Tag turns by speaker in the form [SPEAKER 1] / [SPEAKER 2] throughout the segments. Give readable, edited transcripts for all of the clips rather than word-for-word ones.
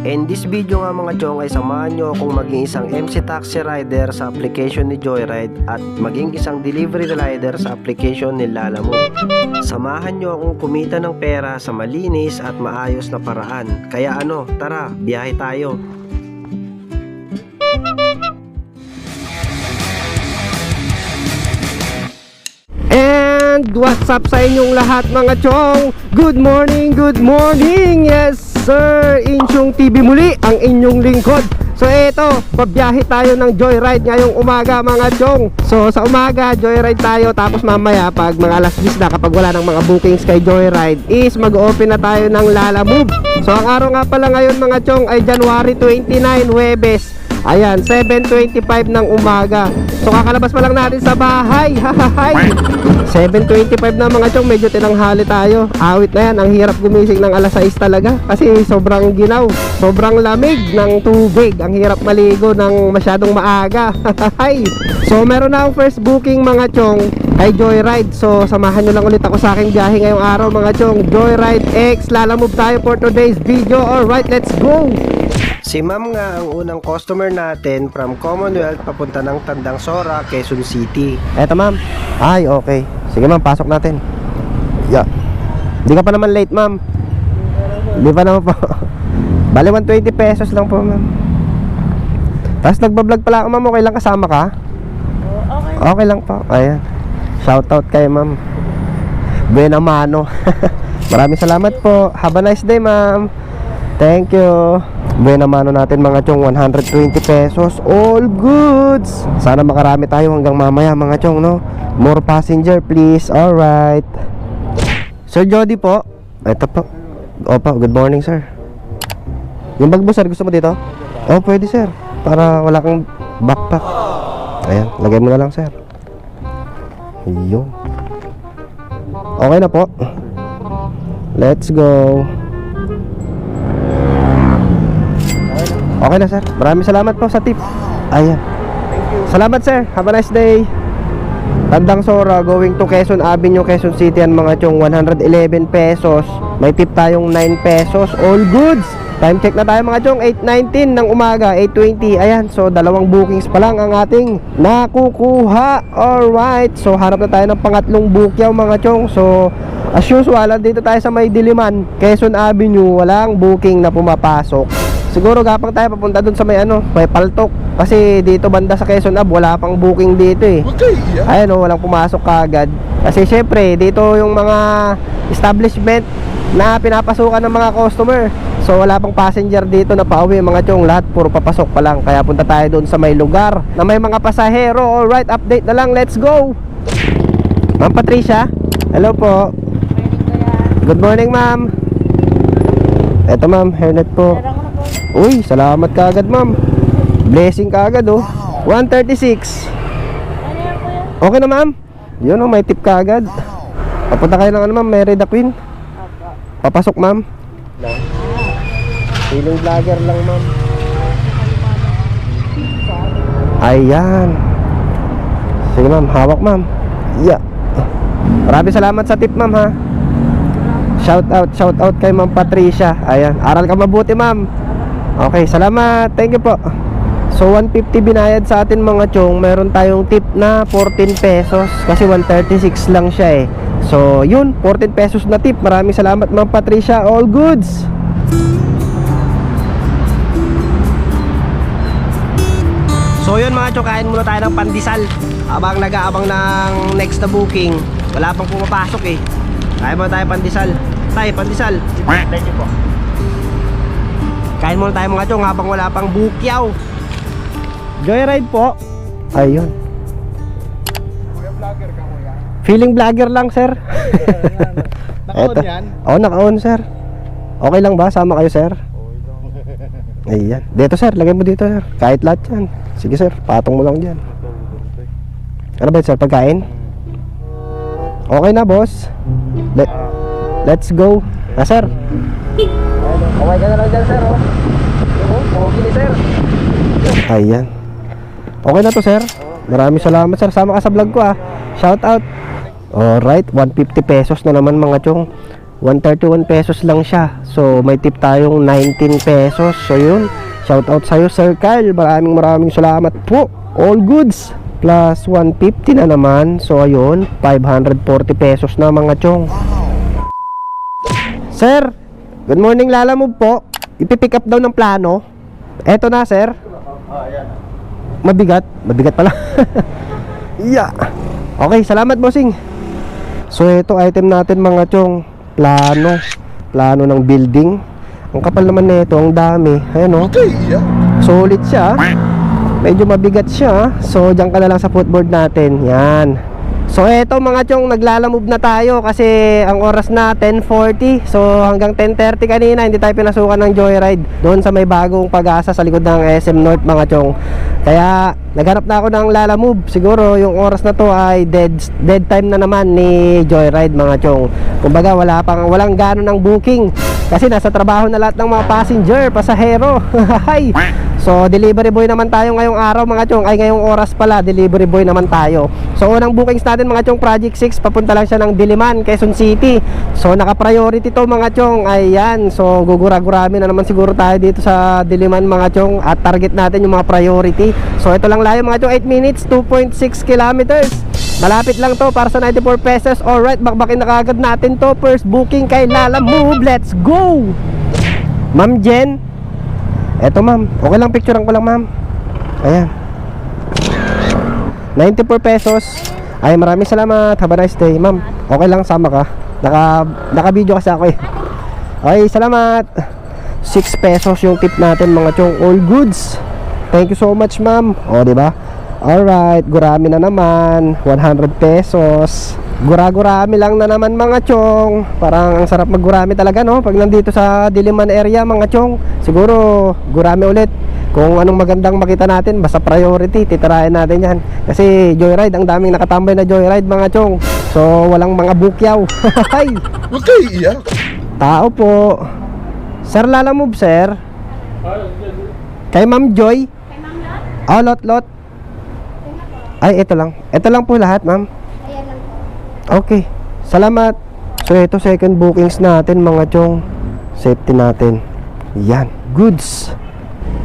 [SPEAKER 1] In this video nga mga chong ay samahan nyo akong maging isang MC taxi rider sa application ni Joyride at maging isang delivery rider sa application ni Lalamove. Samahan nyo akong kumita ng pera sa malinis at maayos na paraan. Kaya ano, tara, biyahe tayo. And what's up sa inyong lahat mga chong? Good morning, good morning! Yes sir, Insyong TV muli, ang inyong lingkod. So eto, pabiyahe tayo ng Joyride ngayong umaga mga chong. So sa umaga, Joyride tayo. Tapos mamaya, pag mga alas 10 na, kapag wala ng mga bookings kay Joyride, is mag-open na tayo ng Lalamove. So ang araw nga pala ngayon mga chong ay January 29, Huwebes. Ayan, 7:25 ng umaga. So kakalabas pa lang natin sa bahay. Hahahay. 7:25 na mga chong, medyo tinanghali tayo. Awit na yan, ang hirap gumising ng alas 6 talaga. Kasi sobrang ginaw, sobrang lamig ng tubig. Ang hirap maligo ng masyadong maaga. Hahahay. So meron na akong first booking mga chong kay Joyride. So samahan nyo lang ulit ako sa aking biyahe ngayong araw mga chong. Joyride X Lalamove tayo for today's video. Alright, let's go! Si ma'am nga ang unang customer natin from Commonwealth papunta ng Tandang Sora, Quezon City. Eto ma'am. Ay, okay. Sige ma'am, pasok natin. Yeah. Di ka pa naman late ma'am. Di pa naman po. Bale 120 pesos lang po ma'am. Tapos nagbablog pala ako ma'am. Okay lang kasama ka? Okay. Okay lang po. Ayan. Shoutout kay ma'am Buena Mano. Maraming salamat po. Have a nice day ma'am. Thank you. Buena Mano natin mga chong, 120 pesos. All goods. Sana makarami tayo hanggang mamaya mga chong, no? More passenger please. Alright. Sir Jody po. Ito po. Opo, good morning sir. Yung bag mo sir, gusto mo dito? Oh, pwede sir. Para wala kang backpack. Ayan, lagay mo na lang sir. Ayun. Okay na po. Let's go. Okay na sir, maraming salamat po sa tip. Ayan. Salamat sir, have a nice day. Tandang Sora going to Quezon Avenue, Quezon City yan mga chong, 111 pesos. May tip tayong 9 pesos. All goods. Time check na tayo mga chong, 8:19 ng umaga, 8:20. Ayan, so dalawang bookings pa lang ang ating nakukuha. Alright, so harap na tayo ng pangatlong bookyaw mga chong. So as usual, dito tayo sa May Diliman, Quezon Avenue, walang booking na pumapasok. Siguro gapang tayo papunta dun sa may Paltok. Kasi dito banda sa Quezon Ab, wala pang booking dito eh. Okay, yeah. Ayan o, walang pumasok kaagad. Kasi syempre, dito yung mga establishment na pinapasukan ng mga customer. So wala pang passenger dito na pauwi mga chong. Lahat puro papasok pa lang. Kaya punta tayo dun sa may lugar na may mga pasahero. Alright, update na lang, let's go. Ma'am Patricia, hello po. Good morning ma'am. Eto ma'am, hairnet po. Uy, salamat kaagad ma'am. Blessing kaagad oh. 136. Okay na ma'am. Yun oh, may tip kaagad. Papunta kayo ng ma'am, Mary the Queen. Papasok ma'am. Feeling vlogger lang ma'am. Ayan. Sige ma'am, hawak ma'am. Yeah. Maraming salamat sa tip ma'am ha. Shout out kay ma'am Patricia. Ayan, aral ka mabuti ma'am. Okay, salamat. Thank you po. So 150 binayad sa atin mga chong. Meron tayong tip na 14 pesos kasi 136 lang siya eh. So yun, 14 pesos na tip. Maraming salamat ma'am Patricia. All goods. So yun mga chong, kain muna tayo ng pandesal habang nag-aabang ng next na booking. Wala pang pumapasok eh. Kain muna tayo pandesal. Tayo pandesal. Thank you po. Kain muna tayo mga chong habang wala pang bukyaw. Joyride po. Ayun. Kuya vlogger ka kuya? Feeling vlogger lang sir. Naka-on yan? Oo, naka-on sir. Okay lang ba? Sama kayo sir? Ayan. Dito sir, lagay mo dito sir. Kahit lahat yan. Sige sir, patong mo lang dyan. Ano ba sir, pagkain? Okay na boss. Let's go. Sir. Okay ka na lang dyan sir oh. Okay ni sir. Ayan. Okay na to sir. Maraming salamat sir. Sama ka sa vlog ko ah. Shout out. Alright, 150 pesos na naman mga chong. 131 pesos lang siya. So may tip tayong 19 pesos. So yun, shout out sa'yo Sir Kyle, maraming salamat po. All goods plus 150 na naman. So ayun, 540 pesos na mga chong. Sir, good morning, Lalamove po. Ipipick up daw ng plano. Eto na sir. Mabigat pala. Yeah. Okay, salamat bossing. So ito item natin mga chong, plano ng building. Ang kapal naman nito, ang dami. Ayan o, solid siya. Medyo mabigat siya. So dyan ka na lang sa footboard natin. Yan. So eto mga chong, naglalamove na tayo kasi ang oras na 10:40. So hanggang 10:30 kanina hindi tayo pinasukan ng Joyride doon sa may bagong Pag-asa sa likod ng SM North mga chong. Kaya naghanap na ako ng Lalamove. Siguro yung oras na to ay dead time na naman ni Joyride mga chong. Kumbaga walang gano'n ng booking kasi nasa trabaho na lahat ng mga pasahero. Hay. So delivery boy naman tayo ngayong araw mga chong. Ay ngayong oras pala, delivery boy naman tayo. So unang bookings natin mga chong, Project 6, papunta lang siya ng Diliman, Quezon City. So naka-priority to mga chong. Ayan, so gugura-gurami na naman siguro tayo dito sa Diliman mga chong. At target natin yung mga priority. So ito lang layo mga chong, 8 minutes, 2.6 kilometers. Malapit lang to para sa 94 pesos. Alright, bakbakin na kagad natin to. First booking kay Lalamove, let's go! Ma'am Jen, eto ma'am, okay lang, picturean ko lang ma'am. Ayan, 94 pesos. Ay maraming salamat, have a nice day ma'am. Okay lang, sama ka. Naka-video kasi ako eh. Okay, salamat. 6 pesos yung tip natin mga chong. All goods. Thank you so much ma'am. O diba? Alright, gurami na naman, 100 pesos. Gurami lang na naman mga chong. Parang ang sarap maggurami talaga no, pag nandito sa Diliman area mga chong. Siguro gurami ulit. Kung anong magandang makita natin, basta priority, titirahin natin yan. Kasi Joyride, ang daming nakatambay na Joyride mga chong. So walang mga bukyaw. Hay!
[SPEAKER 2] Huwag kayo iiyak.
[SPEAKER 1] Tao po. Sir Lalamove sir. Kay Ma'am Joy. Oh, lot. Ay, ito lang. Ito lang po lahat, ma'am.
[SPEAKER 3] Ayan lang po.
[SPEAKER 1] Okay. Salamat. So, ito second bookings natin, mga chong. Safety natin. Yan. Goods.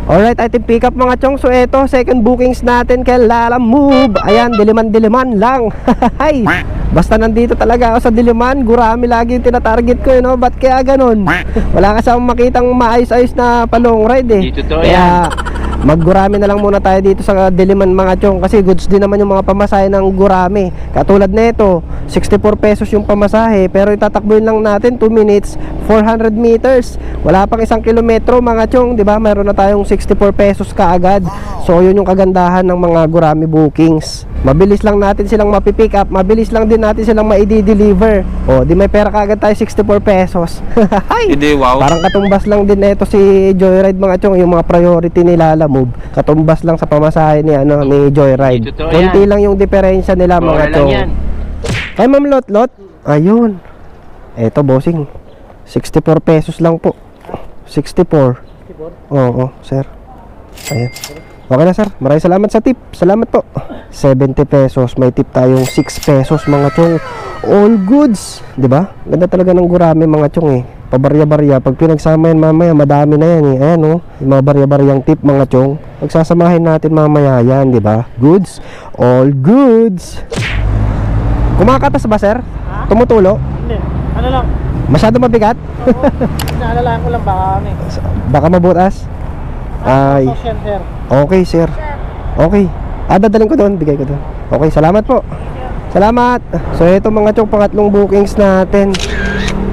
[SPEAKER 1] Alright, item pick up, mga chong. So, ito second bookings natin kay Lalamove. Ayan, Diliman lang. Hay. Basta nandito talaga ako sa Diliman, gurami lagi yung tinatarget ko, no? Ba't kaya ganun? Wala kasi akong makitang maayos-ayos na palong ride eh. Kaya maggurami na lang muna tayo dito sa Diliman mga chong, kasi goods din naman yung mga pamasahe ng gurami. Katulad nito, 64 pesos yung pamasahe, pero itatakbuhin lang natin 2 minutes, 400 meters. Wala pang 1 kilometro mga chong, di ba? Meron na tayong 64 pesos kaagad. So yun yung kagandahan ng mga gurami bookings. Mabilis lang natin silang mapipick up, mabilis lang din natin silang maidi-deliver. O, di may pera kaagad tayo, 64 pesos.
[SPEAKER 2] Hindi, wow.
[SPEAKER 1] Parang katumbas lang din ito si Joyride mga chong, yung mga priority ni Lalamove. Katumbas lang sa pamasahe ni ni Joyride. Konti lang yung diferensya nila mga chong. Kay Ma'am Lot. Ayun. Eto bossing. 64 pesos lang po. 64. Oo, sir. Ayan. Okay na sir, maraming salamat sa tip. Salamat po. 70 pesos, may tip tayong 6 pesos mga chong. All goods, di ba? Ganda talaga ng gurami mga chong eh. Pabarya-barya, pag pinagsama yan mamaya, madami na yan eh. Ayan oh, yung mga barya-baryang tip mga chong. Pagsasamahin natin mamaya yan, di ba? Goods, all goods. Kumakatas ba sir?
[SPEAKER 4] Ha?
[SPEAKER 1] Tumutulo?
[SPEAKER 4] Hindi, ano lang.
[SPEAKER 1] Masyado mabigat?
[SPEAKER 4] Naalala ko lang baka
[SPEAKER 1] Baka mabutas? Ay.
[SPEAKER 4] Social sir.
[SPEAKER 1] Okay sir. Okay. Dadalhin ko doon, bigay ko doon. Okay, salamat po. Salamat. So ito mga chong, pangatlong bookings natin.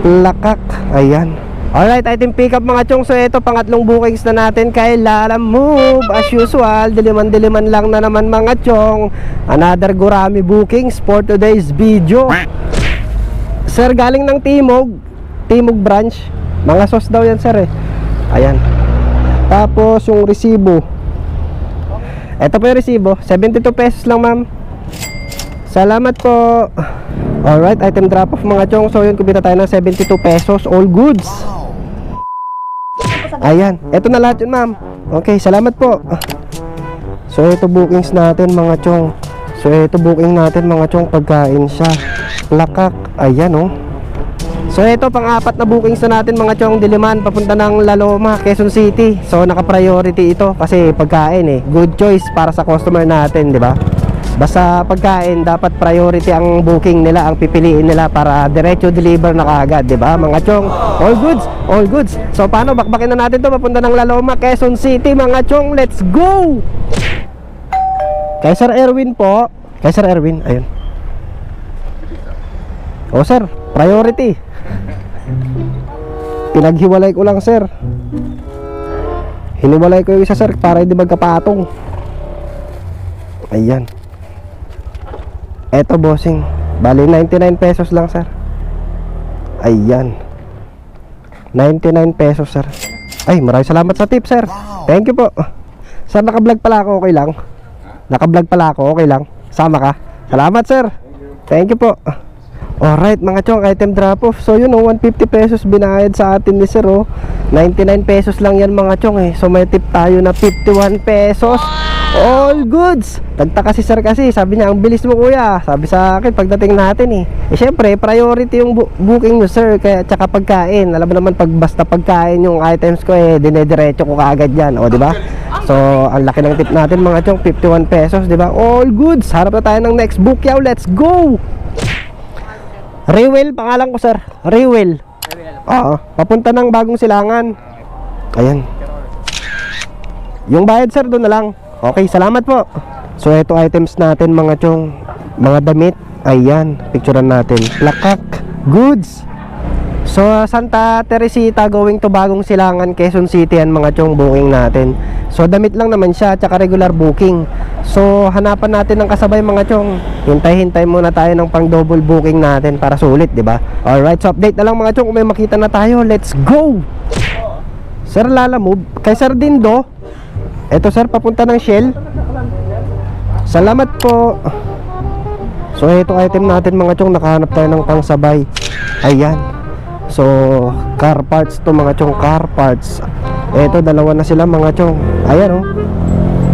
[SPEAKER 1] Lakak. Ayan. Alright, item pick up mga chong. So ito pangatlong bookings na natin kay Lalamove. As usual, diliman lang na naman mga chong. Another gurami bookings for today's video. Sir, galing ng Timog branch. Mga sauce daw yan sir eh. Ayan. Tapos yung resibo, ito po yung resibo, 72 pesos lang ma'am. Salamat po. Alright, item drop off mga chong. So yun, kumita tayo ng 72 pesos. All goods. Ayan, ito na lahat yun ma'am. Okay, salamat po. So ito bookings natin mga chong. So ito booking natin mga chong, pagkain siya. Lakak, ayan oh. So ito pang-apat na bookings na natin mga chong, Diliman papunta ng Laloma, Quezon City. So naka-priority ito kasi pagkain eh. Good choice para sa customer natin, di ba? Basta pagkain, dapat priority ang booking nila, ang pipiliin nila para diretso deliver na kaagad, di ba? Mga chong, all goods, all goods. So paano, bakbakin na natin to papunta ng Laloma, Quezon City mga chong, let's go! Kay Sir Erwin po, kay Sir Erwin, ayun. O sir, priority. Pinaghiwalay ko lang sir. Hiniwalay ko yung isa sir para hindi magkapatong. Ayan. Eto bossing, bali 99 pesos lang sir. Ayan, 99 pesos sir. Ay, maraming salamat sa tip sir. Thank you po. Sir, naka-vlog pala ako, okay lang? Naka-vlog pala ako, okay lang? Sama ka? Salamat sir. Thank you po. Alright mga chong, item drop off. So yun 150 pesos binayad sa atin ni sir 99 pesos lang yan mga chong eh. So may tip tayo na 51 pesos. All goods. Tagtaka si sir kasi, sabi niya ang bilis mo kuya. Sabi sa akin pagdating natin eh. Syempre priority yung booking nyo sir, kaya tsaka pagkain. Alam mo naman pag basta pagkain yung items ko eh, dinediretso ko kaagad yan, o di ba? So ang laki ng tip natin mga chong, 51 pesos, di ba? All goods. Harap na tayo ng next book yaw. Let's go. Rewell, pangalan ko sir, Rewell. Oo, papunta ng Bagong Silangan. Ayan. Yung bayad sir, doon na lang. Okay, salamat po. So ito items natin mga chong, mga damit. Ayan, picturean natin. Plakak, goods. So Santa Teresita going to Bagong Silangan, Quezon City yan mga chong, booking natin. So damit lang naman siya, tsaka regular booking. So hanapan natin ng kasabay mga chong. Hintay-hintay muna tayo ng pang double booking natin para sulit, di ba? Alright, so update na lang mga chong kung may makita na tayo. Let's go! Sir, Lala Move. Kay Sir Dindo. Eto sir, papunta ng Shell. Salamat po. So ito item natin mga chong, nakahanap tayo ng pangsabay. Ayan. So car parts to mga chong, car parts. Eto, dalawa na sila mga chong. Ayan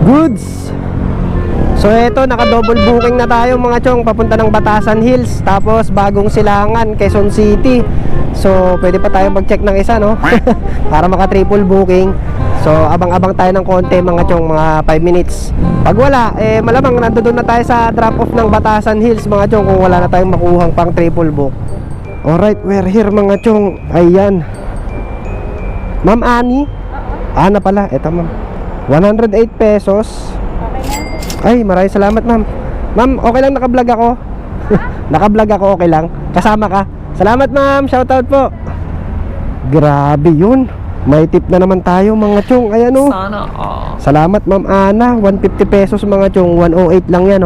[SPEAKER 1] goods. So eto, naka-double booking na tayo mga chong, papunta ng Batasan Hills, tapos Bagong Silangan, Quezon City. So pwede pa tayo mag-check ng isa para maka-triple booking. So abang-abang tayo ng konti mga chong, mga 5 minutes. Pag wala, malamang nandoon na tayo sa drop-off ng Batasan Hills mga chong, kung wala na tayong makuhang pang triple book. Alright, we're here mga chong. Ayan, Ma'am Ani. Na pala, eto ma'am, 108 pesos. Ay, maraming salamat ma'am. Ma'am, okay lang naka-vlog ako? Naka-vlog ako, okay lang? Kasama ka? Salamat ma'am, shoutout po. Grabe yun. May tip na naman tayo mga chong. Ayan
[SPEAKER 2] Sana
[SPEAKER 1] Salamat ma'am Ana, 150 pesos mga chong, 108 lang yan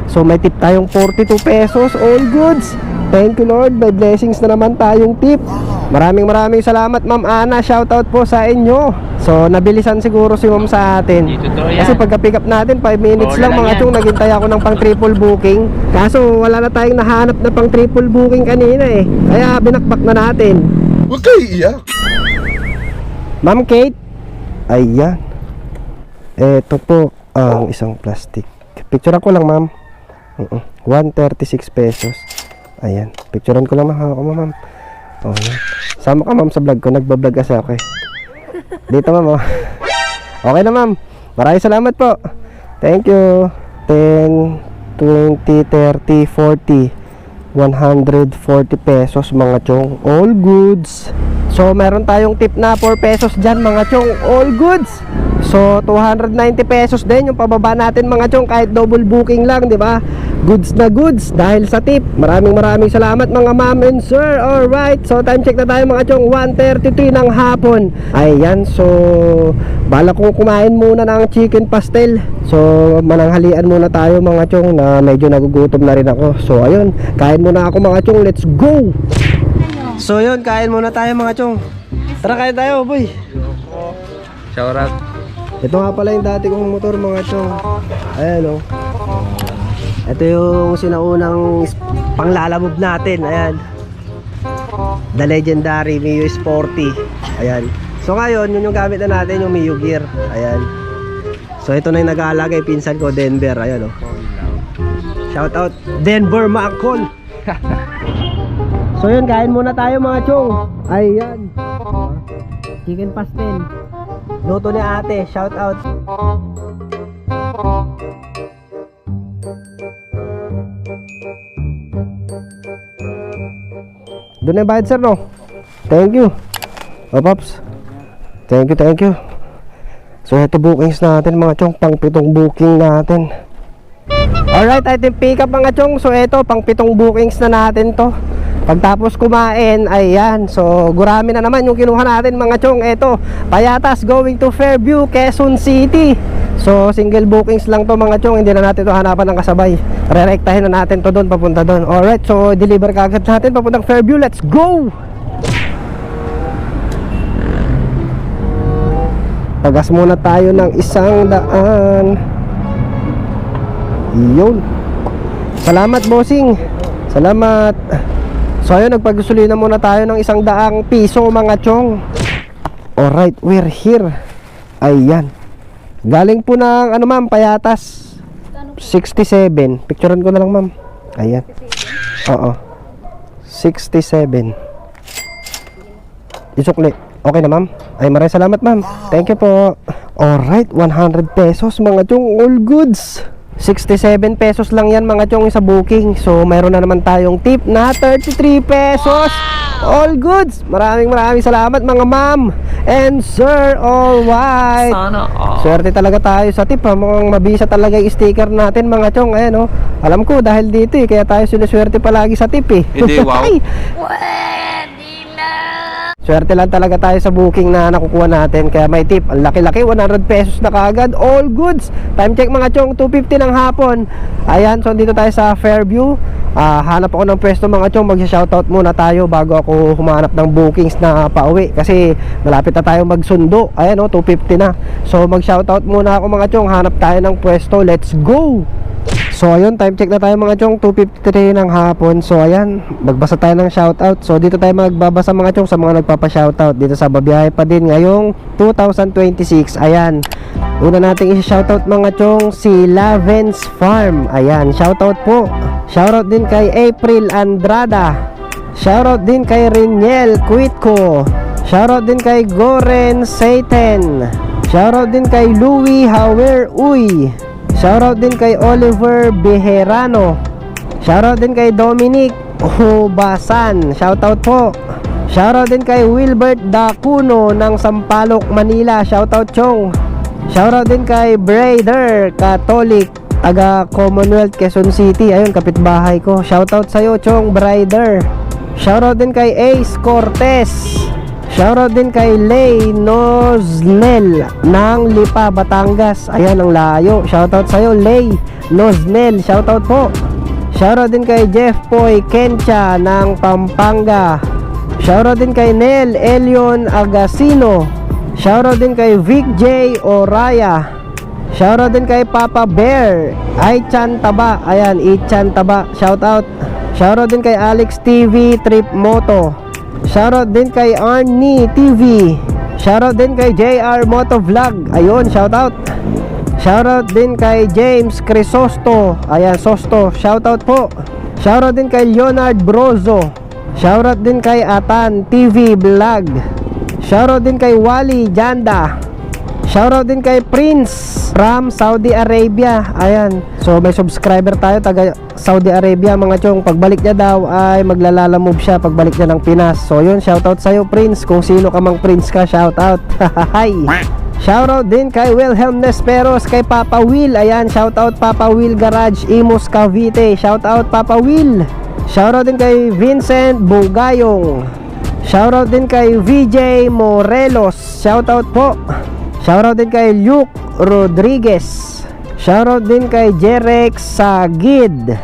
[SPEAKER 1] So may tip tayong 42 pesos. All goods. Thank you Lord, may blessings na naman tayong tip. Maraming salamat ma'am Ana, shoutout po sa inyo. So nabilisan siguro si ma'am sa atin, kasi pagka-pick up natin 5 minutes lang mga chong, naghintay ako ng pang triple booking. Kaso wala na tayong nahanap na pang triple booking kanina eh, kaya binakbak na natin.
[SPEAKER 2] Huwag kayo iiyak.
[SPEAKER 1] Ma'am Kate. Ayan. Eto po ang isang plastic. Picturean ko lang ma'am. 136 pesos. Ayan, picturean ko lang ako ma'am. Sama ka ma'am sa vlog ko, nagbablog kasi ako eh. Dito ma'am Okay na ma'am, maraming salamat po. Thank you. 10, 20, 30, 40, 140 pesos mga chong. All goods. So meron tayong tip na 4 pesos dyan mga chong. All goods. So 290 pesos din yung pababa natin mga chong, kahit double booking lang, di ba? Goods na goods dahil sa tip. Maraming salamat mga ma'am and sir. Alright, so time check na tayo mga chong, 1:33 ng hapon. Ayan, so bala kong kumain muna ng chicken pastel. So mananghalian muna tayo mga chong, na medyo nagugutom na rin ako. So ayun, kain muna ako mga chong, let's go. So yun, kain muna tayo mga chong. Tara, kain tayo boy.
[SPEAKER 2] Shout out.
[SPEAKER 1] Ito nga pala yung dati kong motor mga chong. Ayan ito yung sinaunang panglalamove natin. Ayan, the legendary Mio Sporty. Ayan. So ngayon, yun yung gamit na natin, yung Mio Gear. Ayan. So ito na yung nag-aalaga, yung pinsan ko, Denver. Ayan Shout out Denver Maangkol. So yun, kain muna tayo mga chong. Ayan. Chicken pastel. Luto ni ate. Shout out. Doon na yung bayad sir, no? Thank you. O Pops. Thank you. So ito bookings natin mga chong. Pang 7 booking natin. Alright, item pick up mga chong. So ito, pang 7 bookings na natin to. Pagtapos kumain, ayan. So gurami na naman yung kinuha natin mga chong. Ito, Payatas going to Fairview, Quezon City. So single bookings lang to mga chong. Hindi na natin to hanapan ng kasabay. Rerektahin na natin to doon, papunta doon. Alright, so deliver kagad natin papuntang Fairview. Let's go! Pagas muna tayo ng 100. Yun. Salamat bossing. Salamat. So ayun, nagpagsulinan muna tayo ng 100 piso mga chong. Alright, we're here. Ayan. Galing po ng ano ma'am, Payatas 67. Picturean ko na lang ma'am. Ayan. Oo. 67. Isukli. Okay na ma'am. Ay maraming salamat ma'am. Thank you po. Alright, 100 pesos mga chong. All goods. 67 pesos lang yan mga chong sa booking. So mayroon na naman tayong tip na 33 pesos. All goods. Maraming salamat mga ma'am and sir. All white. Swerte talaga tayo sa tip ha. Mukhang mabisa talaga yung sticker natin mga chong. Ayan, oh. Alam ko dahil dito eh, kaya tayo sinuswerte palagi sa tip eh.
[SPEAKER 2] Hindi, wow.
[SPEAKER 1] Swerte lang talaga tayo sa booking na nakukuha natin. Kaya may tip, ang laki-laki, 100 pesos na kaagad. All goods. Time check mga chong, 2:50 ng hapon. Ayan, so dito tayo sa Fairview. Hanap ako ng pwesto mga chong. Mag-shoutout muna tayo bago ako humanap ng bookings na pauwi. Kasi malapit na tayo magsundo. Ayan, 2:50 na. So mag-shoutout muna ako mga chong. Hanap tayo ng pwesto. Let's go! So ayun, time check na tayo mga chong, 2:53 ng hapon. So ayan, magbasa tayo ng shoutout. So dito tayo magbabasa mga chong sa mga nagpapa-shoutout dito sa Babiyahe Pa Din ngayong 2026. Ayan, una nating i-shoutout mga chong si Lavens Farm. Ayan, shoutout po. Shoutout din kay April Andrada. Shoutout din kay Riniel Quitco. Shoutout din kay Goren Satan. Shoutout din kay Louie Hawer Uy. Shoutout din kay Oliver Bejerano. Shoutout din kay Dominic Hubasan. Shoutout po. Shoutout din kay Wilbert Dacuno ng Sampaloc, Manila. Shoutout chong. Shoutout din kay Braider Catholic, taga Commonwealth, Quezon City. Ayun, kapitbahay ko. Shoutout sa'yo chong, Braider. Shoutout din kay Ace Cortez. Shoutout din kay Lay Noznel ng Lipa, Batangas. Ayan, ang layo. Shoutout sa'yo, Lay Noznel. Shoutout po. Shoutout din kay Jeff Poy Kencha ng Pampanga. Shoutout din kay Nel Elion Agasino. Shoutout din kay Vic J. Oraya. Shoutout din kay Papa Bear Aichan Taba. Ayan, Ichan Taba. Shoutout. Shoutout din kay Alex TV Trip Moto. Shoutout din kay Arnie TV. Shoutout din kay JR Moto Vlog. Ayun, shoutout. Shoutout din kay James Crisosto. Ayan, Sosto. Shoutout po. Shoutout din kay Leonard Brozo. Shoutout din kay Atan TV Vlog. Shoutout din kay Wally Janda. Shoutout din kay Prince from Saudi Arabia. Ayan, so may subscriber tayo taga Saudi Arabia mga chong. Pagbalik niya daw ay maglalala-move siya pagbalik niya ng Pinas. So yun, shoutout sa'yo Prince. Kung sino ka mang Prince ka, shoutout. Hi. Shoutout din kay Wilhelm Nesperos, kay Papa Will. Ayan, shoutout Papa Will Garage, Imus Cavite. Shoutout Papa Will. Shoutout din kay Vincent Bugayong. Shoutout din kay VJ Morelos. Shoutout po. Shoutout din kay Luke Rodriguez. Shoutout din kay Jerex Sagid.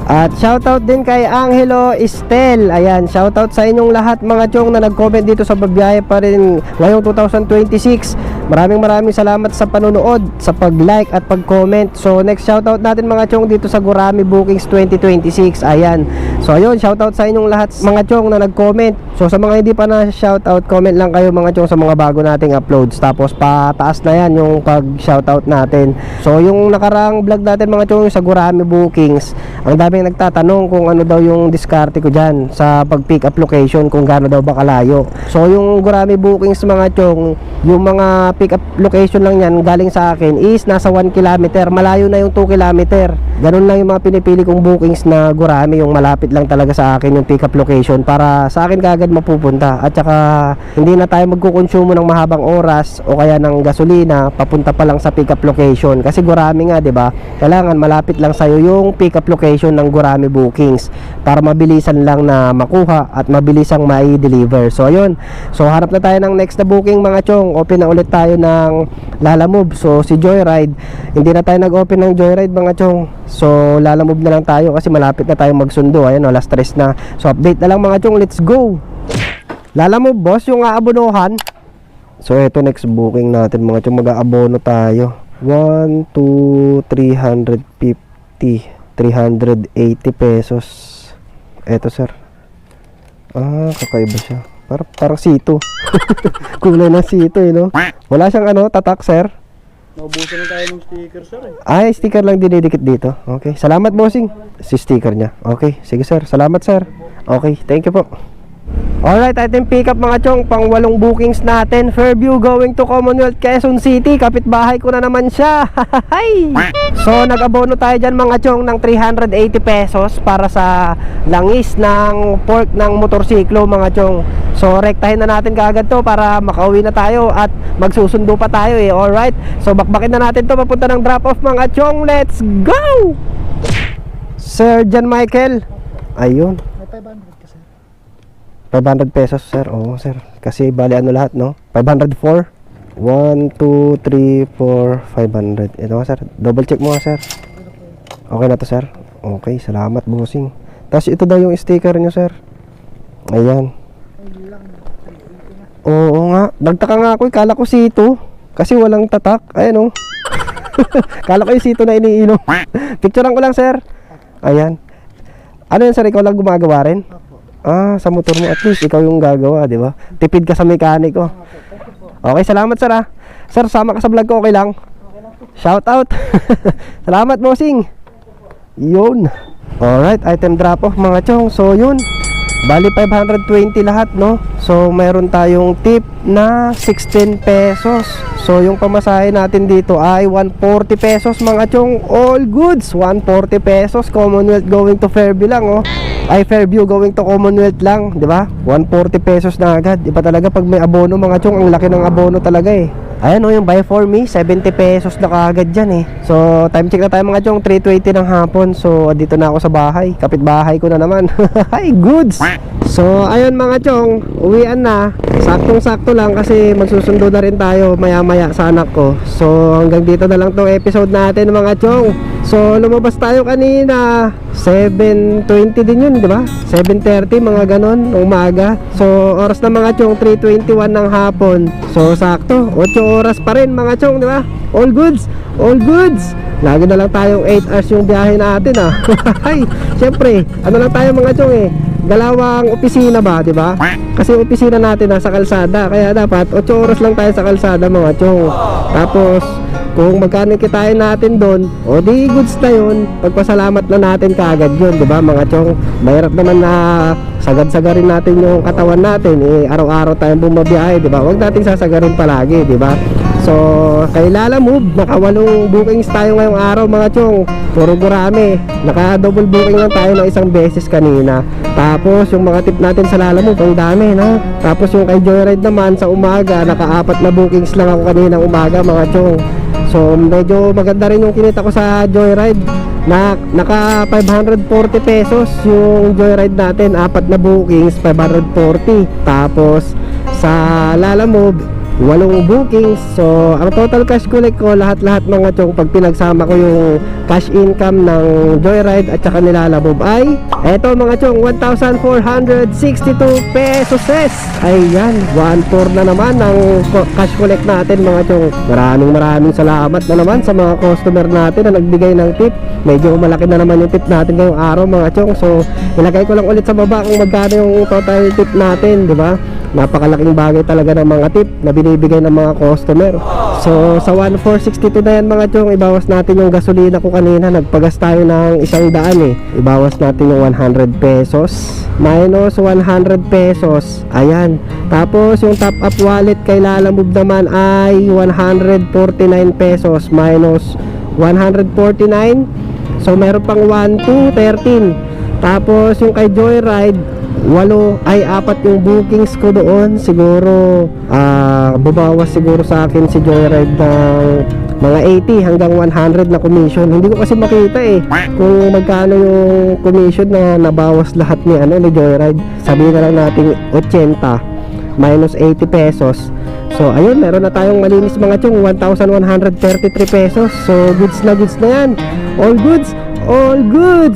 [SPEAKER 1] At shoutout din kay Angelo Estel. Ayan, shoutout sa inyong lahat mga chong na nag-comment dito sa Babiyahe Pa Rin ngayong 2026. Maraming salamat sa panonood, sa pag-like at pag-comment. So next shoutout natin mga chong dito sa Gurami Bookings 2026. Ayan, So ayun, shoutout sa inyong lahat mga chong na nag-comment. So sa mga hindi pa na shoutout, comment lang kayo mga chong sa mga bago nating uploads. Tapos pataas na yan yung pag-shoutout natin. So yung nakarang vlog natin mga chong sa Gurami Bookings, ang daming nagtatanong kung ano daw yung diskarte ko dyan sa pag-pick up location, kung gaano daw ba kalayo. So yung Gurami Bookings mga chong, yung mga pick up location lang yan galing sa akin is nasa 1 kilometer. Malayo na yung 2 kilometer. Ganun lang yung mga pinipili kong bookings na Gurami, yung malapit lang talaga sa akin yung pick up location para sa akin kaagad mapupunta. At saka hindi na tayo magkukonsumo ng mahabang oras o kaya ng gasolina papunta pa lang sa pick up location. Kasi Gurami nga, 'di ba? Kailangan malapit lang sa iyo yung pick up location ng Gurami Bookings para mabilisan lang na makuha at mabilisang mai-deliver. So ayun. So hanap na tayo ng next na booking mga chong. Open na ulit tayo ng Lalamove. So si Joyride, hindi na tayo nag-open ng Joyride mga chong. So Lalamove na lang tayo kasi malapit na tayo magsundo. Ayun, alas 3 na. So update na lang mga chong, let's go. Lalamove boss, yung aabonohan. So eto next booking natin mga chong, mag-aabono tayo. 1, 2, 350, 380 pesos. Eto sir. Kakaiba siya. Parang sito. Kulay ng sito no. Wala siyang tatak sir.
[SPEAKER 4] Naubusan na tayo ng sticker, sir.
[SPEAKER 1] Ay, sticker lang dinidikit dito. Okay, salamat bossing. Si sticker niya. Okay, sige sir. Salamat sir. Okay, thank you po. Alright, ating pick up mga chong, pang 8 bookings natin. Fairview going to Commonwealth, Quezon City. Kapitbahay ko na naman siya. So nag-abono tayo dyan mga chong ng 380 pesos para sa langis ng pork ng motorsiklo mga chong. So rektahin na natin kaagad to para makauwi na tayo at magsusundo pa tayo Alright, so bakbakin na natin to papunta ng drop off mga chong. Let's go! Sir John Michael. Ayun,
[SPEAKER 4] May 500 kasi.
[SPEAKER 1] 500 pesos sir. Oo sir, kasi bali lahat no, 504. 1, 2, 3, 4, 500. Ito nga sir, double check mo nga sir. Okay na to sir. Okay, salamat bossing. Tapos ito daw yung sticker nyo sir. Ayan. Oo nga, nagtaka nga ako, kala ko sito kasi walang tatak. Ayan kala ko yung sito na iniinom. Picturean ko lang sir. Ayan. Ano yan sir, ikaw lang gumagawa rin? Sa motor mo, at least ikaw yung gagawa, di ba? Tipid ka sa mekaniko. Okay, salamat sir Sir, sama ka sa vlog ko, okay lang? Shout out. Salamat bossing. Yun. Alright, item drop off mga chong. So yun, bali 520 lahat no. So meron tayong tip na 16 pesos. So yung pamasahe natin dito ay 140 pesos mga chong. All goods 140 pesos. Commonwealth going to Fairview lang ay Fairview going to Commonwealth lang, di ba? 140 pesos na agad. Iba talaga pag may abono mga chong. Ang laki ng abono talaga Ayan yung buy for me 70 pesos na kaagad dyan So time check na tayo mga chong, 3:20 ng hapon. So dito na ako sa bahay, kapitbahay ko na naman. Hi, goods. So ayun mga chong, uwian na. Saktong sakto lang kasi magsusundo na rin tayo maya maya sa anak ko. So hanggang dito na lang tong episode natin mga chong. So lumabas tayo kanina 7:20 din yun, di ba? 7:30 mga ganon umaga. So oras na mga chong 3:21 ng hapon. So sakto 8 oras pa rin mga chong, di ba? All goods, all goods. Lagi na lang tayong 8 hours yung biyahe natin Ay, syempre, ano lang tayo mga chong galawang opisina ba, di ba? Kasi yung opisina natin nasa kalsada, kaya dapat 8 oras lang tayo sa kalsada mga chong. Tapos kung magkano kitain natin doon, o di goods na yun, pagpasalamat na natin kaagad yun, di ba mga chong? Mahirap naman na sagad-sagarin natin yung katawan natin araw-araw tayong bumabiyahe, di ba? Huwag natin sasagarin palagi, di ba? So kay Lalamove, naka 8 bookings tayo ngayong araw mga chong. Puro Gurami, naka double booking lang tayo ng isang beses kanina. Tapos yung mga tip natin sa Lalamove, ang dami no? Tapos yung kay Joyride naman sa umaga, naka 4 na bookings lang ako kanina umaga mga chong. So medyo maganda rin yung kinita ko sa Joyride. Naka 540 pesos yung Joyride natin, 4 na bookings, 540. Tapos sa Lalamove 8 bookings. So ang total cash collect ko lahat-lahat mga chong, pag pinagsama ko yung cash income ng Joyride at saka Nilalabob ay eto mga chong 1,462 pesos. Ayan, 1/4 na naman ang cash collect natin mga chong. Maraming salamat na naman sa mga customer natin na nagbigay ng tip. Medyo malaki na naman yung tip natin ngayong araw mga chong. So ilagay ko lang ulit sa baba kung magkano yung total tip natin, di ba? Napakalaking bagay talaga ng mga tip na binibigay ng mga customer. So sa 1,462 na yan mga chong, ibawas natin yung gasolina ko kanina. Nagpagas tayo ng 100 eh. Ibawas natin yung 100 pesos minus 100 pesos. Ayan. Tapos yung top up wallet kay Lalamove naman ay 149 pesos minus 149. So meron pang 1, 2, 13. Tapos yung kay Joyride 4 yung bookings ko doon. Siguro babawas siguro sa akin si Joyride ng mga 80 hanggang 100 na commission. Hindi ko kasi makita eh kung magkano yung commission na nabawas lahat ni ni Joyride. Sabihin na lang natin 80 minus 80 pesos. So ayun, meron na tayong malinis mga chong 1,133 pesos. So goods na yan. All goods.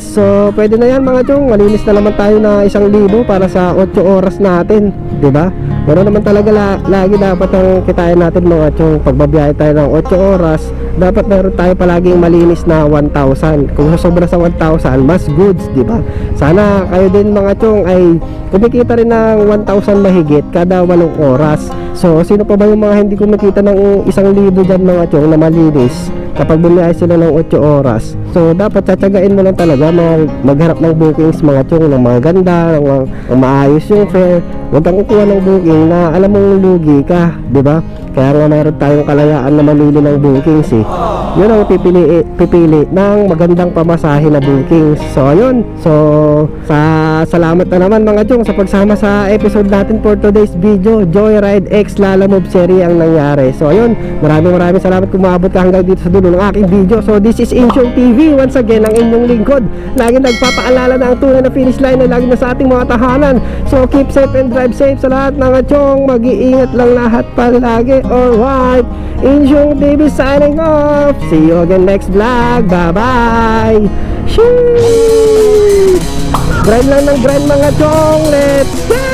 [SPEAKER 1] So pwede na yan mga chong. Malinis na naman tayo na 1,000 para sa 8 oras natin, 'di ba? Pero naman talaga lagi dapat ang kitain natin mga chong. Pagbabiyahe tayo ng 8 oras, dapat meron tayo palaging malinis na 1,000. Kung sobra sa 1,000, mas goods, 'di ba? Sana kayo din mga chong ay kumikita rin ng 1,000 mahigit kada 8 oras. So sino pa ba yung mga hindi kumikita ng 1,000 dyan mga chong na malinis kapag bumiyahe sila ng 8 oras? So dapat tsatsagain mo lang talaga magharap ng bookings mga chong ng mga ganda, ng maayos yung fare. Huwag kang kukuha ng booking na alam mong lugi ka, di ba? Kaya nga mayroon tayong kalayaan na mamili ng bookings eh. Yun ang pipili ng magandang pamasahe na bookings. So ayun. So salamat na naman mga chong sa pagsama sa episode natin for today's video. Joyride X Lalamove series ang nangyari. So ayun, maraming salamat kung maabot ka hanggang dito sa dulo ng aking video. So this is Insyong TV, once again ang inyong lingkod. Lagi nagpapaalala na ang tunay na finish line ay lagi na sa ating mga tahanan. So keep safe and drive safe sa lahat mga chong. Mag-iingat lang lahat palagi. Alright, Insyong TV signing off. See you again next vlog. Bye-bye. Sheesh! Grind lang ng grind mga chong. Let's go!